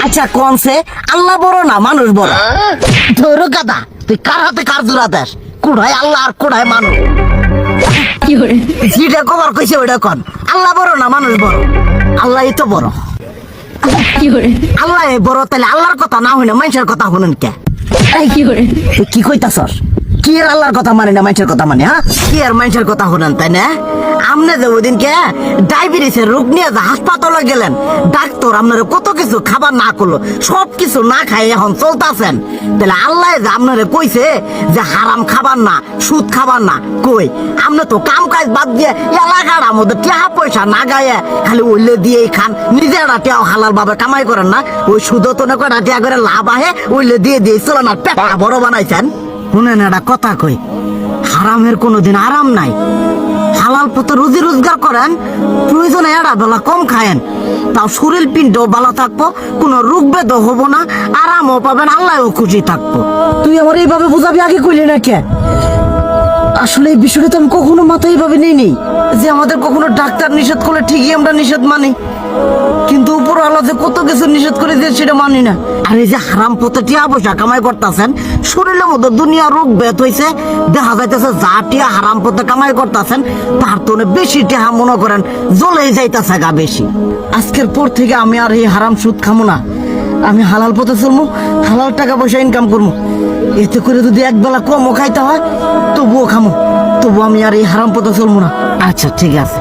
আচ্ছা কোনছে আল্লাহ বড় না মানুষ বড়? ধরো গাদা, তুই কার হাতে কার জোড়া দেশ? কোড়ায় আল্লাহ আর কোড়ায় মানুষ। যেটা কবার কইছে ওইটা কন। আল্লাহ বড় না মানুষ বড়? আল্লাহ তো বড়। আল্লাহ বড়, তাহলে আল্লাহর কথা না হই না মানুষের কথা শুনেন কে? কি কইতাছস? কি আর আল্লাহর কথা মানে না মানুষের কথা মানে? হ্যাঁ, কি আর মানুষের কথা শুনেন তাই না? আমনে যে ওই দিনকে ডায়াবেটিসের রোগ নিয়ে যে হাসপাতালে গেলেন, ডাক্তার আপনারা কত কিছু খাবার না করলো, সব কিছু না খাই এখন চলতেছেন। তাহলে আল্লাহ যে আপনারা কইছে যে হারাম খাবার না, সুদ খাবার না, কই আপনি তো কাম কাজ বাদ দিয়ে এলাকার আমাদের টাকা পয়সা না গায়ে খালি ওইলে দিয়েই খান, নিজেরা টেও হালাল ভাবে কামাই করেন না, ওই সুদ তো না কটা টেয়া করে লাভ আহে ওইলে দিয়ে দিয়ে চলেন আর পেট বড় বানাইছেন। শুনেন একটা কথা কই, হারামের কোনোদিন আরাম নাই। হালাল পথে রুজি রোজগার করেন, প্রয়োজনে এড়া বেলা কম খায়েন, তাও শরীর পিণ্ডও ভালো থাকবো, কোনো রোগ বেদও হবো না, আরামও পাবেন, আল্লাহও খুশি থাকবো। তুই আমার এইভাবে বুঝাবি আগে কইলি না কে? আসলে এই বিষয়টা তো আমি কখনো মাথায় এইভাবে নেই যে আমাদের কখনো ডাক্তার নিষেধ করলে ঠিকই আমরা নিষেধ মানি, কিন্তু উপর আল্লাহ যে কত কিছু নিষেধ করে দিয়ে সেটা মানি না। আর এই যে হারাম পথে টিয়া পয়সা কামাই করতেছেন, শরীরের মধ্যে দুনিয়া রোগ ব্যাধ হয়েছে, দেখা যাইতেছে যা টিয়া হারাম পথে কামাই করতেছেন তার তো বেশি টিয়া মনে করেন জ্বলেই যাইতেছে গা বেশি। আজকের পর থেকে আমি আর এই হারাম সুদ খামো না, আমি হালাল পথে চলবো, হালাল টাকা পয়সা ইনকাম করবো। এতে করে যদি একবেলা কমও খাইতে হয় তবুও খামো, তবু আমি আর এই হারাম পথে চলবো না। আচ্ছা ঠিক আছে।